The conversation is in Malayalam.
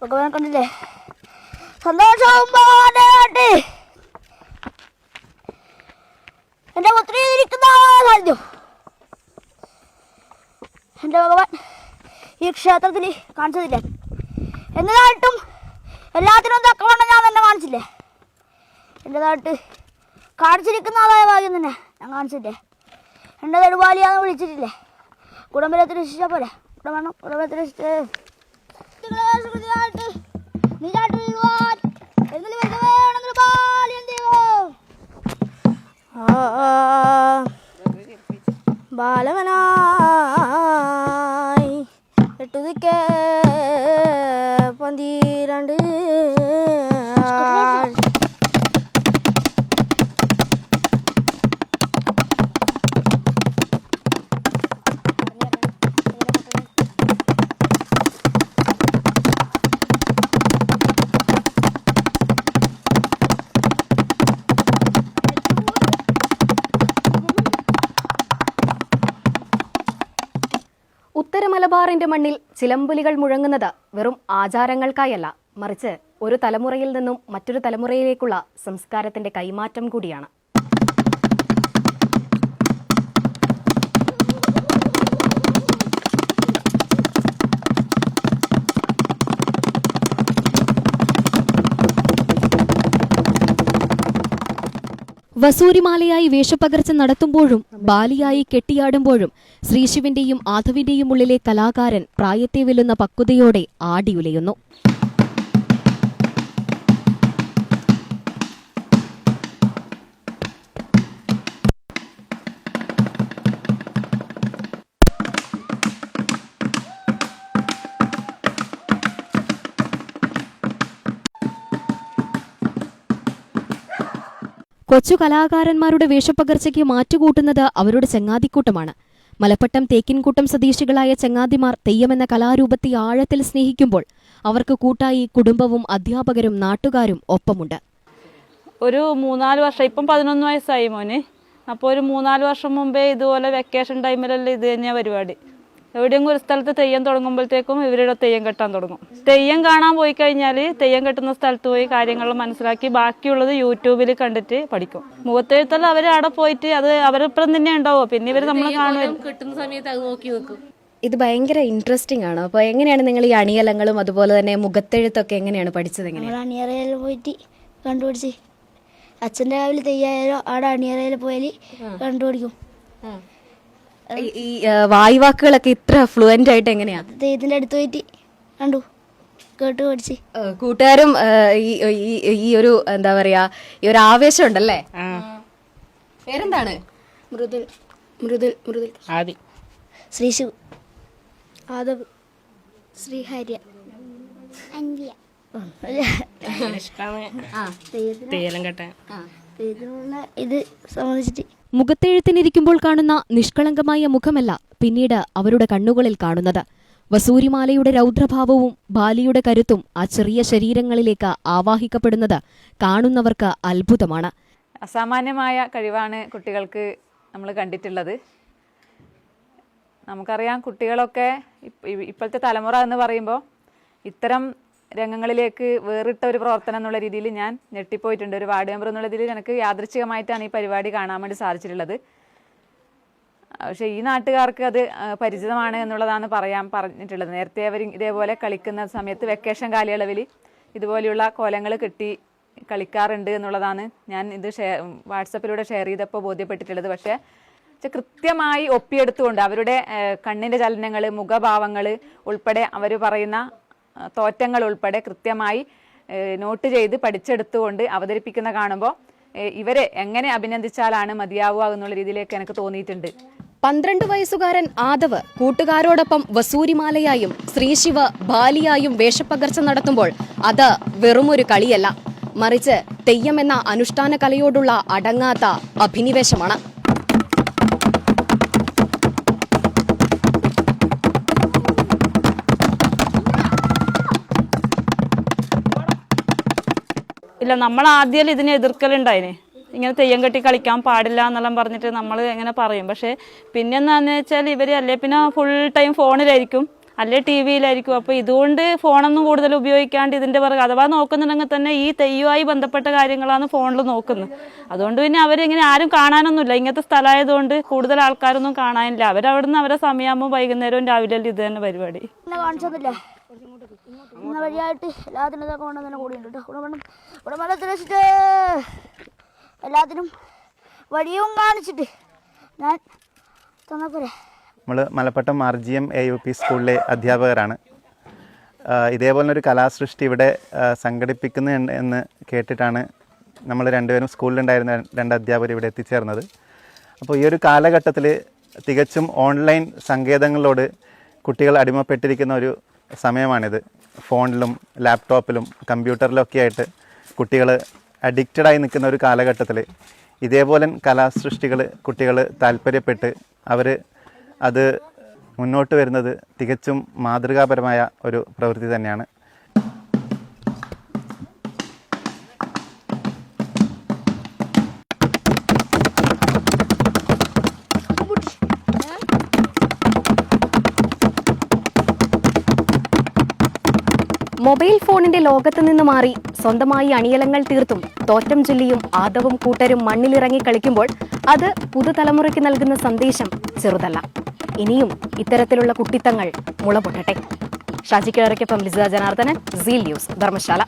ഭഗവാൻ കണ്ടില്ലേ സന്തോഷവും എൻ്റെ പുത്രി ഇരിക്കുന്ന സാന്നിധ്യം എൻ്റെ ഭഗവാൻ ഈ ക്ഷേത്രത്തിൽ കാണിച്ചതില്ലേ. എന്നതായിട്ടും എല്ലാത്തിനും തക്കവണ്ണം ഞാൻ തന്നെ കാണിച്ചില്ലേ. എൻ്റെതായിട്ട് കാണിച്ചിരിക്കുന്നതായ ഭാഗ്യം തന്നെ ഞാൻ കാണിച്ചില്ലേ. എൻ്റെ നെടുപാലിയാന്ന് വിളിച്ചിട്ടില്ലേ. കുടുംബത്തെ രക്ഷിച്ചാൽ പോലെ കുടുംബത്തെ രക്ഷിച്ച് ബാലവനായി എട്ടുതിക്കേ പന്തിരണ്ട് ഉത്തര മലബാറിന്റെ മണ്ണിൽ ചിലമ്പുലികൾ മുഴങ്ങുന്നത് വെറും ആചാരങ്ങൾക്കായല്ല, മറിച്ച് ഒരു തലമുറയിൽ നിന്നും മറ്റൊരു തലമുറയിലേക്കുള്ള സംസ്കാരത്തിന്റെ കൈമാറ്റം കൂടിയാണ്. വസൂരിമാലയായി വേഷപ്പകർച്ച നടത്തുമ്പോഴും ബാലിയായി കെട്ടിയാടുമ്പോഴും ശ്രീശിവന്റെയും ആധവിന്റെയും ഉള്ളിലെ കലാകാരൻ പ്രായത്തെ വെല്ലുന്ന പക്വതയോടെ ആടിയുലയുന്നു. കൊച്ചു കലാകാരന്മാരുടെ വേഷപ്പകർച്ചയ്ക്ക് മാറ്റുകൂട്ടുന്നത് അവരുടെ ചങ്ങാതിക്കൂട്ടമാണ്. മലപ്പട്ടം തേക്കിൻകൂട്ടം സ്വദേശികളായ ചങ്ങാതിമാർ തെയ്യമെന്ന കലാരൂപത്തെ ആഴത്തിൽ സ്നേഹിക്കുമ്പോൾ അവർക്ക് കൂട്ടായി കുടുംബവും അധ്യാപകരും നാട്ടുകാരും ഒപ്പമുണ്ട്. ഒരു 3-4 വർഷം, ഇപ്പം 11 വയസ്സായി മോന്. അപ്പോൾ ഒരു 3-4 വർഷം മുമ്പേ ഇതുപോലെ വെക്കേഷൻ ടൈമിലെല്ലാം ഇത് തന്നെയാണ് പരിപാടി. എവിടെയെങ്കിലും ഒരു സ്ഥലത്ത് തെയ്യം തുടങ്ങുമ്പോഴത്തേക്കും ഇവരുടെ തെയ്യം കെട്ടാൻ തുടങ്ങും. തെയ്യം കാണാൻ പോയി കഴിഞ്ഞാൽ തെയ്യം കെട്ടുന്ന സ്ഥലത്ത് പോയി കാര്യങ്ങൾ മനസ്സിലാക്കി ബാക്കിയുള്ളത് യൂട്യൂബിൽ കണ്ടിട്ട് പഠിക്കും. മുഖത്തെഴുത്തെല്ലാം അവർ അവിടെ പോയിട്ട് അത് അവരൊപ്പം തന്നെ ഉണ്ടാവുക. പിന്നെ ഇവർ നമ്മൾ കിട്ടുന്ന സമയത്ത് അത് നോക്കി വെക്കും. ഇത് ഭയങ്കര ഇൻട്രസ്റ്റിംഗ് ആണ്. അപ്പോൾ എങ്ങനെയാണ് നിങ്ങൾ ഈ അണിയലങ്ങളും അതുപോലെ തന്നെ മുഖത്തെഴുത്തൊക്കെ എങ്ങനെയാണ് പഠിച്ചത്? എങ്ങനെയാണ്? അണിയറയിൽ പോയിട്ട് കണ്ടുപിടിച്ച് അച്ഛൻ്റെ രാവിലെ തെയ്യായാലോ അവിടെ അണിയറയിൽ പോയാൽ കണ്ടുപിടിക്കും. ഈ വായ്വാക്കുകളൊക്കെ ഇത്ര ഫ്ലുവന്റ് ആയിട്ട് എങ്ങനെയാ? തെയ്യത്തിൻ്റെ അടുത്ത് പോയിട്ട് കണ്ടു കേട്ട് പഠിച്ച്. കൂട്ടുകാരും ഈ ഒരു എന്താ പറയാ ഈ ഒരു ആവേശം ഉണ്ടല്ലേ? പേരെന്താണ്? മൃദുൽ മൃദുൽ മൃദുൽ ആദി, ശ്രീശിവ്, ആദവ്, ശ്രീഹര്യ, അന്ത്യ. ഇത് സംബന്ധിച്ചിട്ട് മുഖത്തെഴുത്തിനിരിക്കുമ്പോൾ കാണുന്ന നിഷ്കളങ്കമായ മുഖമല്ല പിന്നീട് അവരുടെ കണ്ണുകളിൽ കാണുന്നത്. വസൂരിമാലയുടെ രൗദ്രഭാവവും ബാലിയുടെ കരുത്തും ആ ചെറിയ ശരീരങ്ങളിലേക്ക് ആവാഹിക്കപ്പെടുന്നത് കാണുന്നവർക്ക് അത്ഭുതമാണ്. അസാമാന്യമായ കഴിവാണ് കുട്ടികൾക്ക് നമ്മൾ കണ്ടിട്ടുള്ളത്. നമുക്കറിയാം, കുട്ടികളൊക്കെ ഇപ്പോഴത്തെ തലമുറ എന്ന് പറയുമ്പോൾ ഇത്തരം രംഗങ്ങളിലേക്ക് വേറിട്ട ഒരു പ്രവർത്തനം എന്നുള്ള രീതിയിൽ ഞാൻ ഞെട്ടിപ്പോയിട്ടുണ്ട്. ഒരു വാർഡ് മെമ്പർ എന്നുള്ള രീതിയിൽ എനിക്ക് യാദൃച്ഛികമായിട്ടാണ് ഈ പരിപാടി കാണാൻ വേണ്ടി സാധിച്ചിട്ടുള്ളത്. പക്ഷേ ഈ നാട്ടുകാർക്ക് അത് പരിചിതമാണ് എന്നുള്ളതാണ് പറഞ്ഞിട്ടുള്ളത്. നേരത്തെ അവർ ഇതേപോലെ കളിക്കുന്ന സമയത്ത് വെക്കേഷൻ കാലയളവിൽ ഇതുപോലെയുള്ള കോലങ്ങൾ കെട്ടി കളിക്കാറുണ്ട് എന്നുള്ളതാണ് ഞാൻ ഇത് വാട്സപ്പിലൂടെ ഷെയർ ചെയ്തപ്പോൾ ബോധ്യപ്പെട്ടിട്ടുള്ളത്. പക്ഷേ കൃത്യമായി ഒപ്പിയെടുത്തുകൊണ്ട് അവരുടെ കണ്ണിൻ്റെ ചലനങ്ങൾ, മുഖഭാവങ്ങൾ ഉൾപ്പെടെ അവർ പറയുന്ന തോറ്റങ്ങൾ ഉൾപ്പെടെ കൃത്യമായി നോട്ട് ചെയ്ത് പഠിച്ചെടുത്തുകൊണ്ട് അവതരിപ്പിക്കുന്ന കാണുമ്പോൾ ഇവരെ എങ്ങനെ അഭിനന്ദിച്ചാലാണ് മതിയാവുക എന്നുള്ള രീതിയിലേക്ക് എനിക്ക് തോന്നിയിട്ടുണ്ട്. 12 വയസ്സുകാരൻ ആദവ് കൂട്ടുകാരോടൊപ്പം വസൂരിമാലയായും ശ്രീശിവ ബാലിയായും വേഷപ്പകർച്ച നടത്തുമ്പോൾ അത് വെറുമൊരു കളിയല്ല, മറിച്ച് തെയ്യം എന്ന അനുഷ്ഠാന കലയോടുള്ള അടങ്ങാത്ത അഭിനിവേശമാണ്. ഇല്ല, നമ്മൾ ആദ്യം ഇതിനെ എതിർക്കലുണ്ടായിന്. ഇങ്ങനെ തെയ്യം കെട്ടി കളിക്കാൻ പാടില്ല എന്നെല്ലാം പറഞ്ഞിട്ട് നമ്മൾ എങ്ങനെ പറയും. പക്ഷേ പിന്നെ എന്താണെന്ന് വെച്ചാൽ ഇവർ അല്ലേ പിന്നെ ഫുൾ ടൈം ഫോണിലായിരിക്കും. അല്ലെ ടി വിയിലായിരിക്കും. അപ്പോൾ ഇതുകൊണ്ട് ഫോണൊന്നും കൂടുതൽ ഉപയോഗിക്കാണ്ട് ഇതിൻ്റെ പിറകെ അഥവാ നോക്കുന്നുണ്ടെങ്കിൽ തന്നെ ഈ തെയ്യവുമായി ബന്ധപ്പെട്ട കാര്യങ്ങളാണ് ഫോണിൽ നോക്കുന്നത്. അതുകൊണ്ട് പിന്നെ അവരിങ്ങനെ ആരും കാണാനൊന്നുമില്ല. ഇങ്ങനത്തെ സ്ഥലമായതുകൊണ്ട് കൂടുതൽ ആൾക്കാരൊന്നും കാണാനില്ല. അവരവിടുന്ന് അവരെ സമയമാകുമ്പോൾ വൈകുന്നേരവും രാവിലെ ഇത് തന്നെ പരിപാടി. കാണിച്ചതല്ലേ ഇന്ന വഴിയായിട്ട് എല്ലാത്തിനും ഇതൊക്കെ കൊണ്ട് തന്നെ കൂടിയുണ്ട് കേട്ടോ. കുടുംബത്തിൽ വെച്ചിട്ട് എല്ലാത്തിനും വഴിയും കാണിച്ചിട്ട് ഞാൻ തന്നപ്പോരെ. നമ്മൾ മലപ്പട്ടം RGM AUP സ്കൂളിലെ അധ്യാപകരാണ്. ഇതേപോലൊരു കലാസൃഷ്ടി ഇവിടെ സംഘടിപ്പിക്കുന്നു എന്ന് കേട്ടിട്ടാണ് നമ്മൾ രണ്ടുപേരും സ്കൂളിലുണ്ടായിരുന്ന 2 അധ്യാപകർ ഇവിടെ എത്തിച്ചേർന്നത്. അപ്പോൾ ഈ ഒരു കാലഘട്ടത്തിൽ തികച്ചും ഓൺലൈൻ സങ്കേതങ്ങളോട് കുട്ടികൾ അടിമപ്പെട്ടിരിക്കുന്ന ഒരു സമയമാണിത്. ഫോണിലും ലാപ്ടോപ്പിലും കമ്പ്യൂട്ടറിലൊക്കെ ആയിട്ട് കുട്ടികൾ അഡിക്റ്റഡായി നിൽക്കുന്ന ഒരു കാലഘട്ടത്തിൽ ഇതേപോലെ കലാസൃഷ്ടികൾ കുട്ടികൾ താല്പര്യപ്പെട്ട് അവർ അത് മുന്നോട്ട് വരുന്നത് തികച്ചും മാതൃകാപരമായ ഒരു പ്രവൃത്തി തന്നെയാണ്. മൊബൈൽ ഫോണിന്റെ ലോകത്ത് നിന്ന് മാറി സ്വന്തമായി അണിയലങ്ങൾ തീർത്തും തോറ്റം ചൊല്ലിയും ആദവും കൂട്ടരും മണ്ണിലിറങ്ങി കളിക്കുമ്പോൾ അത് പുതുതലമുറയ്ക്ക് നൽകുന്ന സന്ദേശം ചെറുതല്ല. ഇനിയും ഇത്തരത്തിലുള്ള കുട്ടിത്തങ്ങൾ മുളപൊട്ടട്ടെ. ഷാജി കിളറയ്ക്കൊപ്പം ലിസ ജനാർദ്ദനൻ, സീൽ ന്യൂസ്, ധർമ്മശാല.